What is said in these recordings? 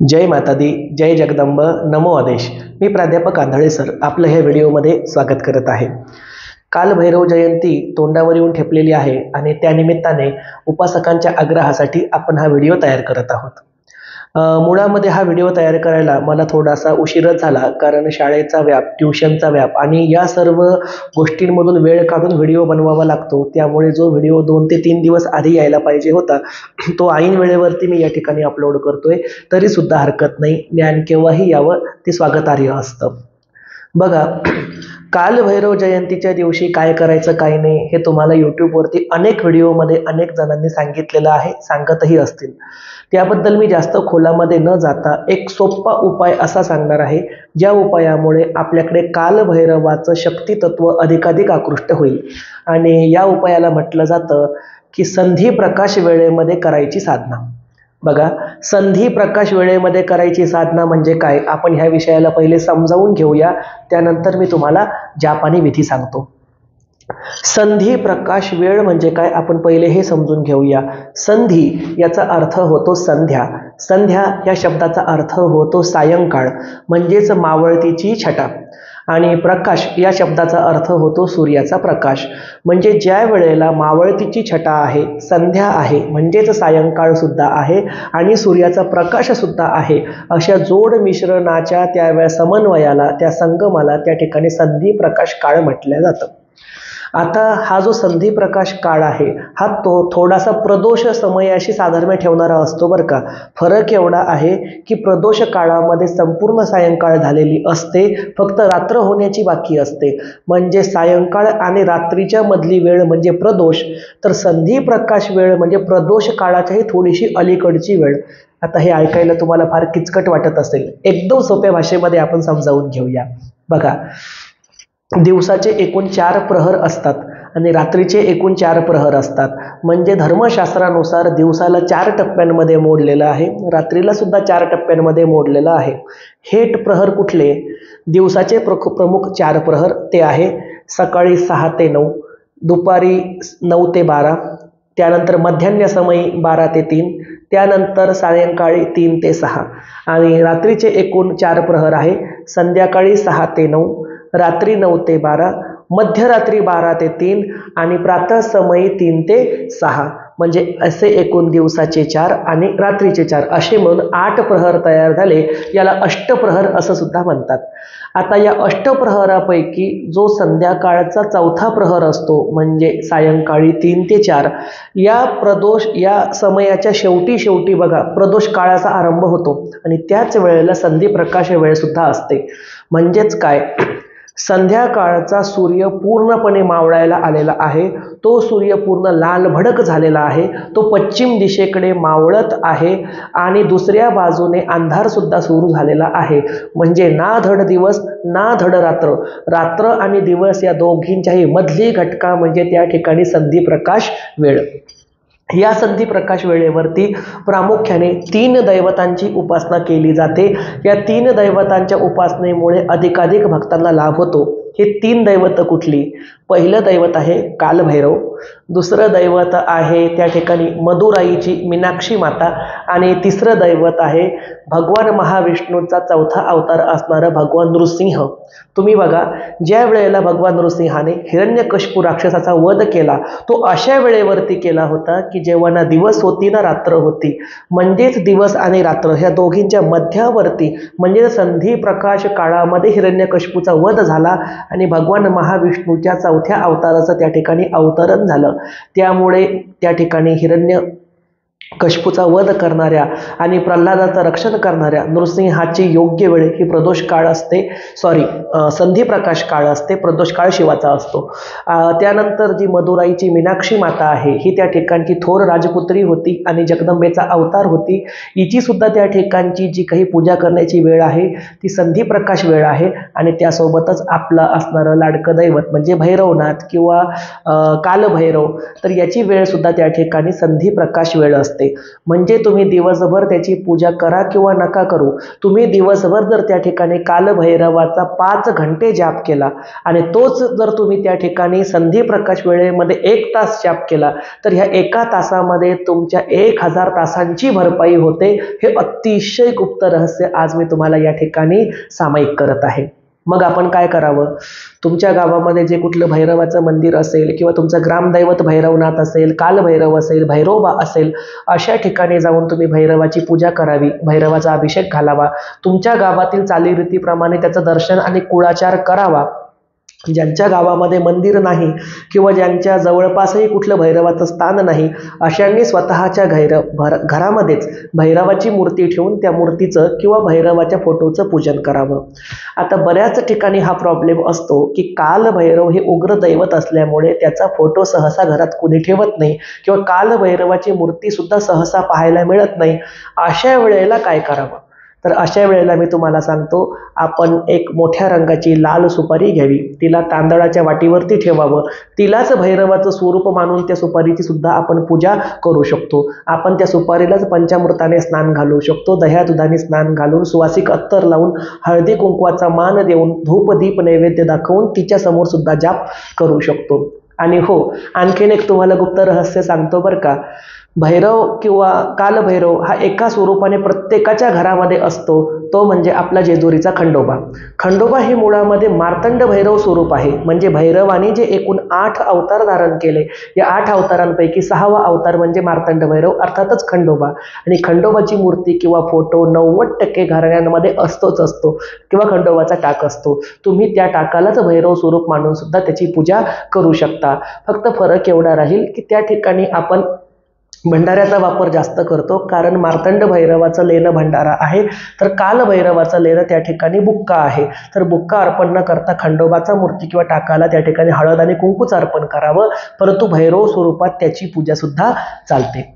जय माता दी, जय जगदंब, नमो आदेश. मी प्राध्यापक आंधळे सर आपलं ह्या व्हिडिओमध्ये स्वागत करत आहे. काल भैरव जयंती तोंडावर येऊन ठेपलेली आहे आणि त्यानिमित्ताने उपासकांच्या आग्रहासाठी आपण हा व्हिडिओ तयार करत आहोत. मुळामध्ये हा व्हिडिओ तयार करायला मला थोडासा उशीरच झाला, कारण शाळेचा व्याप, ट्युशनचा व्याप आणि या सर्व गोष्टींमधून वेळ काढून व्हिडिओ बनवावा लागतो. त्यामुळे जो व्हिडिओ 2 ते 3 दिवस आधी यायला पाहिजे होता तो ऐन वेळेवरती मी या ठिकाणी अपलोड करतोय. तरी सुद्धा हरकत नाही, ज्ञान केव्हाही यावं ते स्वागतार्ह असतं. बघा, काल भैरव जयंतीच्या दिवशी काय करायचं काय नाही हे तुम्हाला यूट्यूबवरती अनेक व्हिडिओमध्ये अनेक जणांनी सांगितलेलं आहे, सांगतही असतील. त्याबद्दल मी जास्त खोलामध्ये न जाता एक सोपा उपाय असा सांगणार आहे, ज्या उपायामुळे आपल्याकडे कालभैरवाचं शक्तितत्व अधिकाधिक आकृष्ट होईल. आणि या उपायाला म्हटलं जातं की संधी प्रकाश वेळेमध्ये करायची साधना. बघा, संधी प्रकाश वेळेमध्ये करायची साधना म्हणजे काय, आपण ह्या विषयाला पहिले समजावून घेऊया, त्यानंतर मी तुम्हाला जापानी विधी सांगतो. संधी प्रकाश वेळ म्हणजे काय आपण पहिले हे समजून घेऊया. संधी याचा अर्थ होतो संध्या. संध्या या शब्दाचा अर्थ होतो सायंकाळ, म्हणजेच मावळतीची छटा. आणि प्रकाश या शब्दाचा अर्थ होतो सूर्याचा प्रकाश. म्हणजे ज्या वेळेला मावळतीची छटा आहे, संध्या आहे, म्हणजेच सायंकाळ सुद्धा आहे आणि सूर्याचा प्रकाश सुद्धा आहे, अशा जोड मिश्रणाच्या त्या समन्वयाला, त्या संगमाला त्या ठिकाणी संधी प्रकाश काळ म्हटलं जातं. आता हा जो संधी प्रकाश काळ आहे हा थोडासा प्रदोष समयाशी साधर्म्य ठेवणारा असतो बरं का. फरक एवढा आहे की प्रदोष काळामध्ये संपूर्ण सायंकाळ झालेली असते, फक्त रात्र होण्याची बाकी असते. म्हणजे सायंकाळ आणि रात्रीच्या मधली वेळ म्हणजे प्रदोष, तर संधी प्रकाश वेळ म्हणजे प्रदोष काळाच्याही थोडीशी अलीकडची वेळ. आता हे ऐकायला तुम्हाला फार किचकट वाटत असेल, एकदम सोप्या भाषेमध्ये आपण समजावून घेऊया. बघा, दिवसाचे एकूण 4 प्रहर असतात आणि रात्रीचे एकूण 4 प्रहर असतात. म्हणजे धर्मशास्त्रानुसार दिवसाला 4 टप्प्यांमध्ये मोडलेलं आहे, रात्रीला सुद्धा 4 टप्प्यांमध्ये मोडलेलं आहे. हे प्रहर कुठले? दिवसाचे प्रमुख 4 प्रहर ते आहे सकाळी 6 ते 9, दुपारी 9 ते 12, त्यानंतर मध्यान्ह समयी 12 ते 3, त्यानंतर सायंकाळी 3 ते 6. आणि रात्रीचे एकूण 4 प्रहर आहे संध्याकाळी 6 ते 9, रात्री 9 ते 12, मध्यरात्री 12 ते 3 आणि प्रातः समयी 3 ते 6. म्हणजे असे एकूण दिवसाचे 4 आणि रात्रीचे 4 असे म्हणून 8 प्रहर तयार झाले. याला अष्टप्रहर असं सुद्धा म्हणतात. आता या अष्टप्रहरापैकी जो संध्याकाळचा 4था प्रहर असतो म्हणजे सायंकाळी 3 ते 4, या समयाच्या शेवटी बघा प्रदोष काळाचा आरंभ होतो आणि त्याच वेळेला संधी प्रकाश वेळ सुद्धा असते. म्हणजेच काय, संध्याकाळचा सूर्य पूर्णपणे मावळायला आलेला आहे, तो सूर्य पूर्ण लाल भडक झालेला आहे, तो पश्चिम दिशेकडे मावळत आहे आणि दुसऱ्या बाजूने अंधार सुद्धा सुरू झालेला आहे. म्हणजे ना धड दिवस ना धड रात्र, रात्र आणि दिवस या दोघींच्याही मधली घटका म्हणजे त्या ठिकाणी संधी प्रकाश वेळ. या संधी प्रकाश वेळेवरती प्रामुख्याने 3 दैवतांची उपासना केली जाते. या 3 दैवतांच्या उपासनेमुळे अधिकाधिक भक्तांना लाभ होतो. हे 3 दैवत कुठली? पहिलं दैवत आहे कालभैरव, दुसरं दैवत आहे त्या ठिकाणी मदुराईची मीनाक्षी माता आणि तिसरं दैवत आहे भगवान महाविष्णूचा 4था अवतार असणारं भगवान नृसिंह. तुम्ही बघा, ज्या वेळेला भगवान नृसिंहाने हिरण्यकशिपू राक्षसाचा वध केला तो अशा वेळेवरती केला होता की जेव्हा ना दिवस होती ना रात्र होती. म्हणजेच दिवस आणि रात्र ह्या दोघींच्या मध्यावरती म्हणजे संधी प्रकाश काळामध्ये हिरण्यकशिपूचा वध झाला आणि भगवान महाविष्णूच्या 4थ्या अवताराचं त्या ठिकाणी अवतरण झालं. त्यामुळे त्या ठिकाणी हिरण्यकशिपूचा वध करणाऱ्या आणि प्रल्हादाचं रक्षण करणाऱ्या नृसिंहाची योग्य वेळ ही प्रदोष काळ असते, संधी प्रकाश काळ असते, प्रदोष काळ शिवाचा असतो. त्यानंतर जी मदुराईची मीनाक्षी माता आहे ही त्या ठिकाणची थोर राजपुत्री होती आणि जगदंबेचा अवतार होती. हिची सुद्धा त्या ठिकाणची जी काही पूजा करण्याची वेळ आहे ती संधी प्रकाश वेळ आहे. आणि त्यासोबतच आपलं असणारं लाडकं दैवत म्हणजे भैरवनाथ किंवा कालभैरव, तर याची वेळ सुद्धा त्या ठिकाणी संधी प्रकाश वेळ असते. असते. म्हणजे तुम्ही दिवसभर त्याची पूजा करा किंवा नका करू, तुम्ही दिवसभर जर त्या ठिकाणी कालभैरवाचा 5 घंटे जाप केला आणि तोच जर तुम्ही त्या ठिकाणी संधी प्रकाश वेळेमध्ये 1 तास जाप केला तर ह्या 1 तासामध्ये तुमच्या 1000 तासांची भरपाई होते. हे अतिशय गुप्त रहस्य आज मी तुम्हाला या ठिकाणी सामायिक करत आहे. मग आपण काय करावं? तुमच्या गावामध्ये जे कुठलं भैरवाचं मंदिर असेल किंवा तुमचं ग्रामदैवत भैरवनाथ असेल, कालभैरव असेल, भैरोबा असेल, अशा ठिकाणी जाऊन तुम्ही भैरवाची पूजा करावी, भैरवाचा अभिषेक घालावा, तुमच्या गावातील चालीरीतीप्रमाणे त्याचं दर्शन आणि कुळाचार करावा. ज्यांच्या गावामध्ये मंदिर नाही किंवा ज्यांच्या जवळपासही कुठलं भैरवाचं स्थान नाही, अशांनी स्वतःच्या घरामध्येच भैरवाची मूर्ती ठेवून त्या मूर्तीचं किंवा भैरवाच्या फोटोचं पूजन करावं. आता बऱ्याच ठिकाणी हा प्रॉब्लेम असतो की कालभैरव हे उग्र दैवत असल्यामुळे त्याचा फोटो सहसा घरात कुणी ठेवत नाही किंवा कालभैरवाची मूर्ती सुद्धा सहसा पाहायला मिळत नाही. अशा वेळेला काय करावं? तर अशा वेळेला मी तुम्हाला सांगतो, आपण एक मोठ्या रंगाची लाल सुपारी घ्यावी, तिला तांदळाच्या वाटीवरती ठेवावं, तिलाच भैरवाचं स्वरूप मानून त्या सुपारीची सुद्धा आपण पूजा करू शकतो. आपण त्या सुपारीलाच पंचामृताने स्नान घालू शकतो, दह्या दुधाने स्नान घालून, सुवासिक अत्तर लावून, हळदी कुंकवाचा मान देऊन, धूप दीप नैवेद्य दाखवून तिच्या समोर सुद्धा जाप करू शकतो. आणि हो, आणखीन एक तुम्हाला गुप्त रहस्य सांगतो बरं का. भैरव किंवा कालभैरव हा एका स्वरूपाने प्रत्येकाच्या घरामध्ये असतो, तो म्हणजे आपला जेजुरीचा खंडोबा. खंडोबा हे मुळामध्ये मार्तंड भैरव स्वरूप आहे. म्हणजे भैरवाने जे एकूण 8 अवतार धारण केले, या 8 अवतारांपैकी 6वा अवतार म्हणजे मार्तंड भैरव अर्थातच खंडोबा. आणि खंडोबाची मूर्ती किंवा फोटो 90% घराण्यांमध्ये असतोच असतो किंवा खंडोबाचा टाक असतो. तुम्ही त्या टाकालाच भैरव स्वरूप मानून सुद्धा त्याची पूजा करू शकता. फक्त फरक एवढा राहील की त्या ठिकाणी आपण भंडाऱ्याचा वापर जास्त करतो, कारण मार्तंड भैरवाचं लेणं भंडारा आहे, तर कालभैरवाचं लेणं त्या ठिकाणी बुक्का आहे. तर बुक्का अर्पण न करता खंडोबाचा मूर्ती किंवा टाकाला त्या ठिकाणी हळद आणि कुंकूच अर्पण करावं, परंतु भैरव स्वरूपात त्याची पूजा सुद्धा चालते.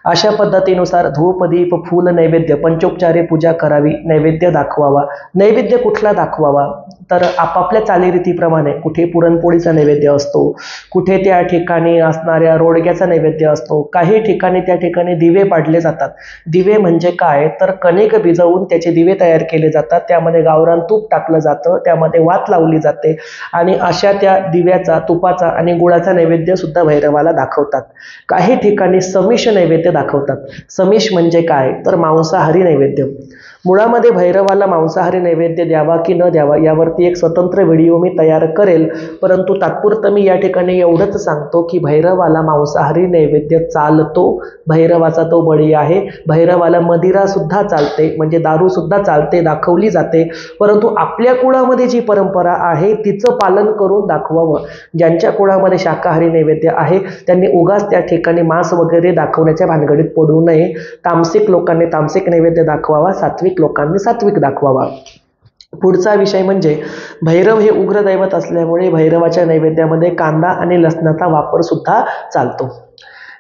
अशा पद्धतीनुसार धूप दीप फूल नैवेद्य पंचोपचारे पूजा करावी, नैवेद्य दाखवावा. नैवेद्य कुठला दाखवावा? तर आपापल्या चालीरीतीप्रमाणे कुठे पुरणपोळीचा नैवेद्य असतो, कुठे त्या ठिकाणी असणाऱ्या रोडग्याचा नैवेद्य असतो, काही ठिकाणी त्या ठिकाणी दिवे पाडले जातात. दिवे म्हणजे काय? तर कणिक भिजवून त्याचे दिवे तयार केले जातात, त्यामध्ये गावरान तूप टाकलं जातं, त्यामध्ये वात लावली जाते आणि अशा त्या दिव्याचा, तुपाचा आणि गुळाचा नैवेद्य सुद्धा भैरवाला दाखवतात. काही ठिकाणी समिष नैवेद्य दाखवतात. समिष म्हणजे काय? तर मांसाहारी नैवेद्य. मुळामध्ये भैरवाला मांसाहारी नैवेद्य द्यावा की न द्यावा यावरती एक स्वतंत्र व्हिडिओ मी तयार करेल, परंतु तात्पुरतं मी या ठिकाणी एवढंच सांगतो की भैरवाला मांसाहारी नैवेद्य चालतो, भैरवाचा तो बळी आहे. भैरवाला मदिरा सुद्धा चालते, म्हणजे दारू सुद्धा चालते, दाखवली जाते, परंतु आपल्या कुळामध्ये जी परंपरा आहे तिचं पालन करून दाखवावं. ज्यांच्या कुळामध्ये शाकाहारी नैवेद्य आहे त्यांनी उगाच त्या ठिकाणी मांस वगैरे दाखवण्याच्या भानगडीत पडू नये. तामसिक लोकांनी तामसिक नैवेद्य दाखवावा, सात्विक लोकांनी सात्विक दाखवावा. पुढचा विषय म्हणजे भैरव हे उग्र दैवत असल्यामुळे भैरवाच्या नैवेद्यामध्ये कांदा आणि लसणाचा वापर सुद्धा चालतो.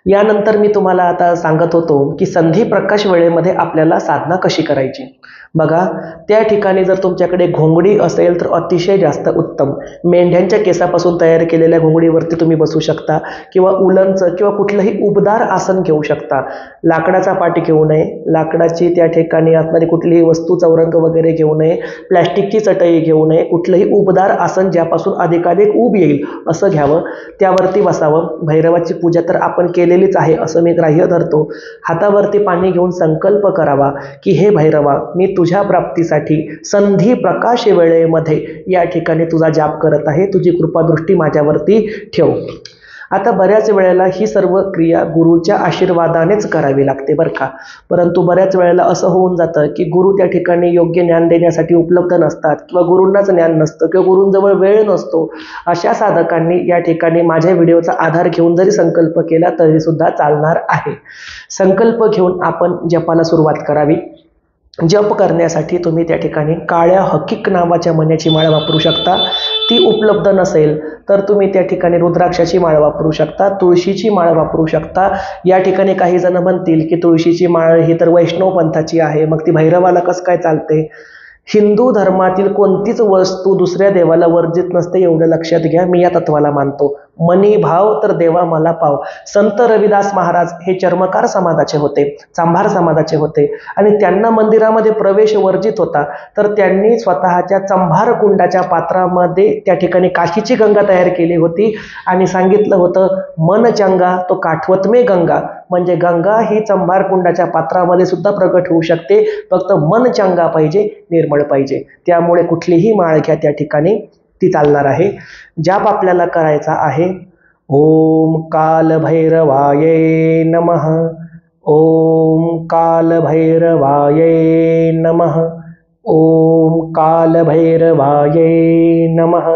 यानंतर मी तुम्हाला आता सांगत होतो की संधी प्रकाश वेळेमध्ये आपल्याला साधना कशी करायची. बघा, त्या ठिकाणी जर तुमच्याकडे घोंगडी असेल तर अतिशय जास्त उत्तम. मेंढ्यांच्या केसापासून तयार केलेल्या घोंगडीवरती तुम्ही बसू शकता किंवा उलनचं किंवा कुठलंही उबदार आसन घेऊ शकता. लाकडाचा पाटी घेऊ नये, लाकडाची त्या ठिकाणी असणारी कुठलीही वस्तू चौरंग वगैरे घेऊ नये, प्लॅस्टिकची चटई घेऊ नये, कुठलंही उबदार आसन ज्यापासून अधिकाधिक ऊब येईल असं घ्यावं, त्यावरती बसावं. भैरवाची पूजा तर आपण केलेलीच आहे असं मी ग्राह्य धरतो. हातावरती पाणी घेऊन संकल्प करावा की हे भैरवा, मी तुझ्या प्राप्तीसाठी संधी प्रकाश वेळेमध्ये या ठिकाणी तुझा जाप करत आहे, तुझी कृपादृष्टी माझ्यावरती ठेव. आता बऱ्याच वेळेला ही सर्व क्रिया गुरुच्या आशीर्वादानेच करावी लागते बरं का, परंतु बऱ्याच वेळेला असं होऊन जातं की गुरु त्या ठिकाणी योग्य ज्ञान देण्यासाठी उपलब्ध नसतात किंवा गुरूंनाच ज्ञान नसतं किंवा गुरूंजवळ वेळ नसतो. अशा साधकांनी या ठिकाणी माझ्या व्हिडिओचा आधार घेऊन जरी संकल्प केला तरी सुद्धा चालणार आहे. संकल्प घेऊन आपण जपाला सुरुवात करावी. जप करण्यासाठी तुम्ही त्या ठिकाणी काळ्या हकीक नावाच्या मण्याची माळ वापरू शकता. ती उपलब्ध नसेल तर तुम्ही त्या ठिकाणी रुद्राक्षाची माळ वापरू शकता, तुळशीची माळ वापरू शकता. या ठिकाणी काही जण म्हणतील की तुळशीची माळ ही तर वैष्णव पंथाची आहे, मग ती भैरवाला कसं काय चालते? हिंदू धर्मातील कोणतीच वस्तू दुसऱ्या देवाला वर्जित नसते, एवढं लक्षात घ्या. मी या तत्वाला मानतो. मनी भाव तर देवा मला पाव. संत रविदास महाराज हे चर्मकार समाजाचे होते, चांभार समाजाचे होते आणि त्यांना मंदिरामध्ये प्रवेश वर्जित होता. तर त्यांनी स्वतःच्या चांभार कुंडाच्या पात्रामध्ये त्या ठिकाणी काशीची गंगा तयार केली होती आणि सांगितलं होतं, मन चंगा तो काठवत में गंगा. म्हणजे गंगा ही चांभार कुंडाच्या पात्रामध्ये सुद्धा प्रकट होऊ शकते, फक्त मन चंगा पाहिजे, निर्मळ पाहिजे. त्यामुळे कुठलीही माळ घ्या त्या ठिकाणी ती चालणार आहे. जाप आपल्याला करायचा आहे. ओम काल भैरवाये नमः. ओम काल भैरवाये नमः. ओम काल भैरवाये नमः.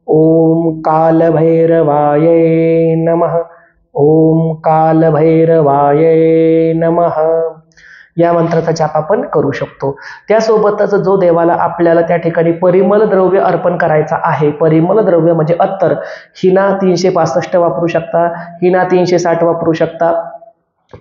ओम काल भैरवाये नमः. ओम काल भैरवाये नमः. या मंत्राचा जाप आपण करू शकतो. त्यासोबतच जो देवाला आपल्याला त्या ठिकाणी परिमल द्रव्य अर्पण करायचा आहे, परिमल द्रव्य म्हणजे अत्तर, हिना 365 वापरू शकता, हिना 360 वापरू शकता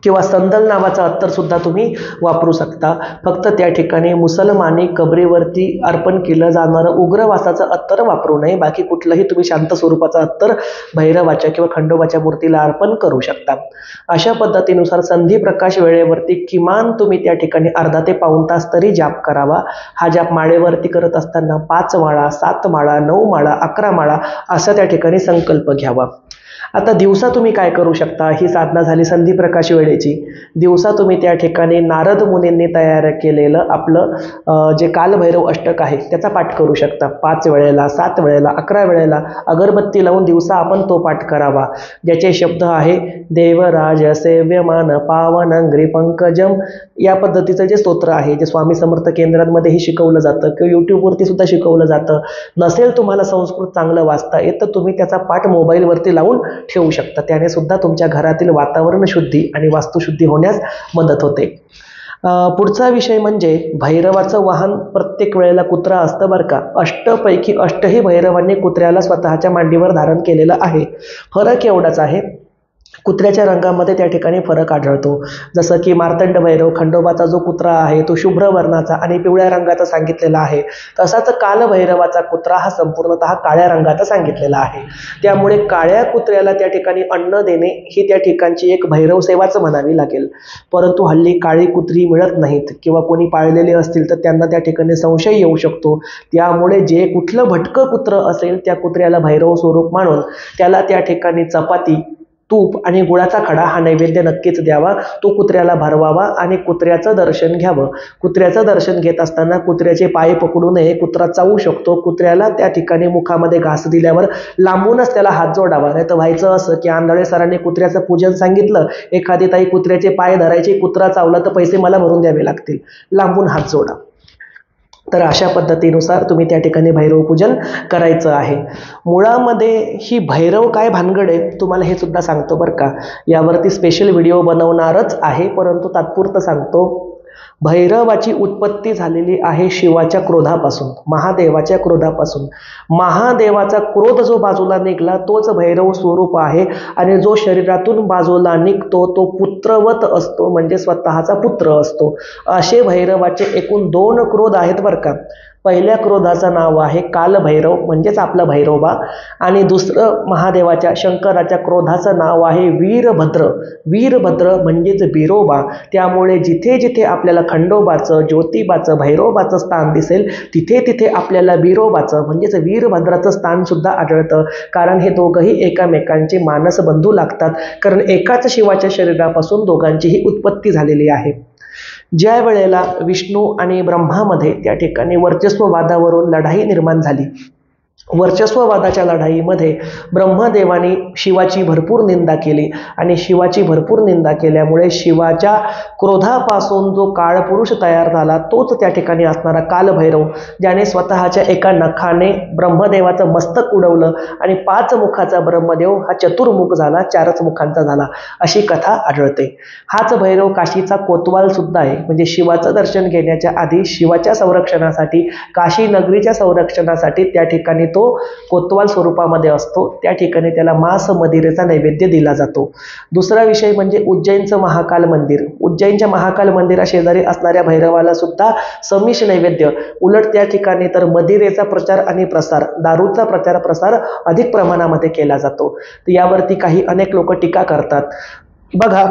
किंवा संदल नावाचा अत्तर सुद्धा तुम्ही वापरू शकता. फक्त त्या ठिकाणी मुसलमानी कबरीवरती अर्पण केलं जाणारं उग्रवासाचं अत्तर वापरू नये. बाकी कुठलंही तुम्ही शांत स्वरूपाचं अत्तर भैरवाच्या किंवा खंडोबाच्या मूर्तीला अर्पण करू शकता. अशा पद्धतीनुसार संधी प्रकाश वेळेवरती किमान तुम्ही त्या ठिकाणी अर्धा ते पाऊण तास तरी जाप करावा. हा जाप माळेवरती करत असताना 5 माळा, 7 माळा, 9 माळा, 11 माळा असा त्या ठिकाणी संकल्प घ्यावा. आता दिवसा तुम्ही काय करू शकता, ही साधना झाली संधी प्रकाश वेळेची. दिवसा तुम्ही त्या ठिकाणी नारद मुनींनी तयार केलेलं आपलं जे कालभैरव अष्टक आहे त्याचा पाठ करू शकता. 5 वेळेला, 7 वेळेला, 11 वेळेला अगरबत्ती लावून दिवसा आपण तो पाठ करावा. ज्याचे शब्द आहे देवराज सेव्यमान पावनंग्री पंकजम. या पद्धतीचं जे स्तोत्र आहे, जे स्वामी समर्थ केंद्रांमध्येही शिकवलं जातं किंवा यूट्यूबवरती सुद्धा शिकवलं जातं. नसेल तुम्हाला संस्कृत चांगलं वाचता येत तर तुम्ही त्याचा पाठ मोबाईलवरती लावून ठेवू शकता. त्याने सुद्धा तुमच्या घरातील वातावरण शुद्धी आणि वास्तुशुद्धी होण्यास मदत होते. पुढचा विषय म्हणजे भैरवाचं वाहन प्रत्येक वेळेला कुत्रा असतं बरं का. 8पैकी 8ही भैरवांनी कुत्र्याला स्वतःच्या मांडीवर धारण केलेलं आहे. फरक एवढाच आहे, कुत्र्याच्या रंगामध्ये त्या ठिकाणी फरक आढळतो. जसं की मार्तंड भैरव खंडोबाचा जो कुत्रा आहे तो शुभ्र वर्णाचा आणि पिवळ्या रंगाचा सांगितलेला आहे, तसाच कालभैरवाचा कुत्रा हा संपूर्णतः काळ्या रंगाचा सांगितलेला आहे. त्यामुळे काळ्या कुत्र्याला त्या ठिकाणी अन्न देणे ही त्या ठिकाणची एक भैरव सेवाच म्हणावी लागेल. परंतु हल्ली काळी कुत्री मिळत नाहीत किंवा कोणी पाळलेली असतील तर त्यांना त्या ठिकाणी संशय येऊ शकतो. त्यामुळे जे कुठलं भटकं कुत्र असेल त्या कुत्र्याला भैरव स्वरूप मानून त्याला त्या ठिकाणी चपाती, तूप आणि गुळाचा खडा हा नैवेद्य नक्कीच द्यावा. तो कुत्र्याला भरवावा आणि कुत्र्याचं दर्शन घ्यावं. कुत्र्याचं दर्शन घेत असताना कुत्र्याचे पाय पकडू नये, कुत्रा चावू शकतो. कुत्र्याला त्या ठिकाणी मुखामध्ये घास दिल्यावर लांबूनच त्याला हात जोडावा. नाही तर व्हायचं असं की आंधळे सरांनी कुत्र्याचं पूजन सांगितलं, एखादी ताई कुत्र्याचे पाय धरायचे, कुत्रा चावला तर पैसे मला भरून द्यावे लागतील. लांबून हात जोडा. तर अशा पद्धतीनुसार तुम्ही त्या ठिकाणी भैरव पूजन करायचं आहे. मुळामध्ये ही भैरव काय भानगड आहे तुम्हाला हे सुद्धा सांगतो बरं का. यावरती स्पेशल व्हिडिओ बनवणारच आहे, परंतु तात्पुरतं सांगतो. भैरवाची उत्पत्ती झालेली आहे शिवाच्या क्रोधापासून, महादेवाच्या क्रोधापासून. महादेवाचा क्रोध जो बाजूला निघला तोच भैरव स्वरूप आहे आणि जो शरीरातून बाजूला निघतो तो पुत्रवत असतो, म्हणजे स्वतःचा पुत्र असतो. असे भैरवाचे एकूण 2 क्रोध आहेत बरं का. पहिल्या क्रोधाचं नाव आहे कालभैरव म्हणजेच आपला भैरवबा आणि दुसरं महादेवाच्या शंकराच्या क्रोधाचं नाव आहे वीरभद्र. वीरभद्र म्हणजेच बिरोबा. त्यामुळे जिथे जिथे आपल्याला खंडोबाचं, ज्योतिबाचं, भैरवबाचं स्थान दिसेल तिथे तिथे आपल्याला बिरोबाचं म्हणजेच वीरभद्राचं स्थान सुद्धा आढळतं. कारण हे दोघंही एकामेकांचे मानसबंधू लागतात, कारण एकाच शिवाच्या शरीरापासून दोघांचीही उत्पत्ती झालेली आहे. ज्या वेळेला विष्णू आणि ब्रह्मामध्ये त्या ठिकाणी वर्चस्ववादावरून लढाई निर्माण झाली, वर्चस्ववादाच्या लढाईमध्ये ब्रह्मदेवाने शिवाची भरपूर निंदा केली आणि शिवाची भरपूर निंदा केल्यामुळे शिवाच्या क्रोधापासून जो काळपुरुष तयार झाला तोच त्या ठिकाणी असणारा कालभैरव, ज्याने स्वतःच्या एका नखाने ब्रह्मदेवाचं मस्तक उडवलं आणि 5 मुखाचा ब्रह्मदेव हा चतुर्मुख झाला, 4च मुखांचा झाला, अशी कथा आढळते. हाच भैरव काशीचा कोतवाल सुद्धा आहे. म्हणजे शिवाचं दर्शन घेण्याच्या आधी शिवाच्या संरक्षणासाठी, काशी नगरीच्या संरक्षणासाठी त्या ठिकाणी तो कोतवाल स्वरूपामध्ये असतो. त्या ठिकाणी त्याला मांस मदिरेचा नैवेद्य दिला जातो. दुसरा विषय म्हणजे उज्जैनचं महाकाल मंदिर. उज्जैनच्या महाकाल मंदिरा शेजारी असणाऱ्या भैरवाला सुद्धा समिष नैवेद्य, उलट त्या ठिकाणी तर मदिरेचा प्रचार आणि प्रसार, दारूचा प्रचार प्रसार अधिक प्रमाणामध्ये केला जातो. तर यावरती काही अनेक लोक टीका करतात. बघा,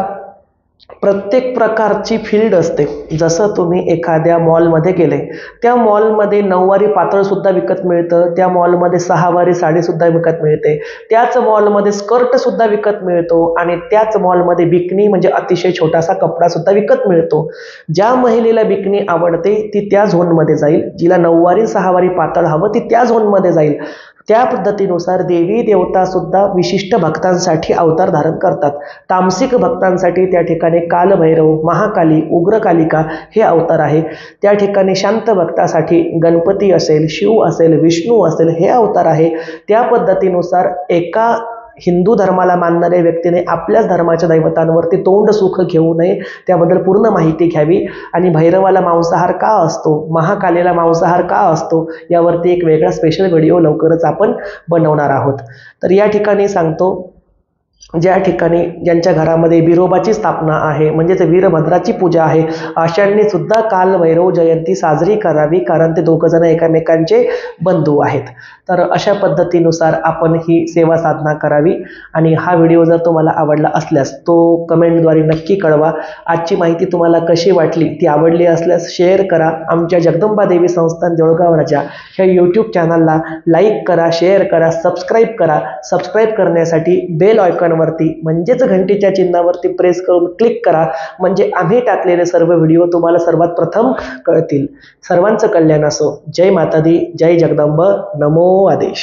प्रत्येक प्रकारची फील्ड असते. जसं तुम्ही एखाद्या मॉलमध्ये गेले, त्या मॉलमध्ये 9 वारी पातळ सुद्धा विकत मिळतं, त्या मॉलमध्ये 6 वारी साडी सुद्धा विकत मिळते, त्याच मॉलमध्ये स्कर्ट सुद्धा विकत मिळतो आणि त्याच मॉलमध्ये बिकनी म्हणजे अतिशय छोटासा कपडा सुद्धा विकत मिळतो. ज्या महिलेला बिकनी आवडते ती त्या झोनमध्ये जाईल, जिला 9 वारी 6 वारी पातळ हवं ती त्या झोनमध्ये जाईल. त्या पद्धतीनुसार देवी देवता सुद्धा विशिष्ट भक्तांसाठी अवतार धारण करतात. तामसिक भक्तांसाठी त्या ठिकाणी कालभैरव, महाकाली, उग्रकालिका हे अवतार आहे. त्या ठिकाणी शांत भक्तासाठी गणपती असेल, शिव असेल, विष्णू असेल हे अवतार आहे. त्या पद्धतीनुसार एका हिंदू धर्माला मानणाऱ्या व्यक्तीने आपल्याच धर्माच्या दैवतांवरती तोंड सुख घेऊ नये, त्याबद्दल पूर्ण माहिती घ्यावी. आणि भैरवाला मांसाहार का असतो, महाकालीला मांसाहार का असतो, यावरती एक वेगळा स्पेशल व्हिडिओ लवकरच आपण बनवणार आहोत. तर या ठिकाणी सांगतो, ज्या ठिकाणी ज्यांच्या घरामध्ये बिरोबाची स्थापना आहे म्हणजेच वीरभद्राची पूजा आहे, अशांनी सुद्धा कालभैरव जयंती साजरी करावी, कारण ते दोघं जण एकमेकांचे बंधू आहेत. तर अशा पद्धतीनुसार आपण ही सेवा साधना करावी. आणि हा व्हिडिओ जर तुम्हाला आवडला असल्यास तो कमेंटद्वारे नक्की कळवा. आजची माहिती तुम्हाला कशी वाटली, ती आवडली असल्यास शेअर करा. आमच्या जगदंबा देवी संस्थान देऊळगाव राजा ह्या यूट्यूब चॅनलला लाईक करा, शेअर करा, सबस्क्राईब करा. सबस्क्राईब करण्यासाठी बेल आयकॉनवरती म्हणजेच घंटीच्या चिन्हावरती प्रेस करून क्लिक करा, म्हणजे आम्ही टाकलेले सर्व व्हिडिओ तुम्हाला सर्वात प्रथम कळतील. सर्वांचं कल्याण असो. जय माता दी, जय जगदंब, नमो आदेश.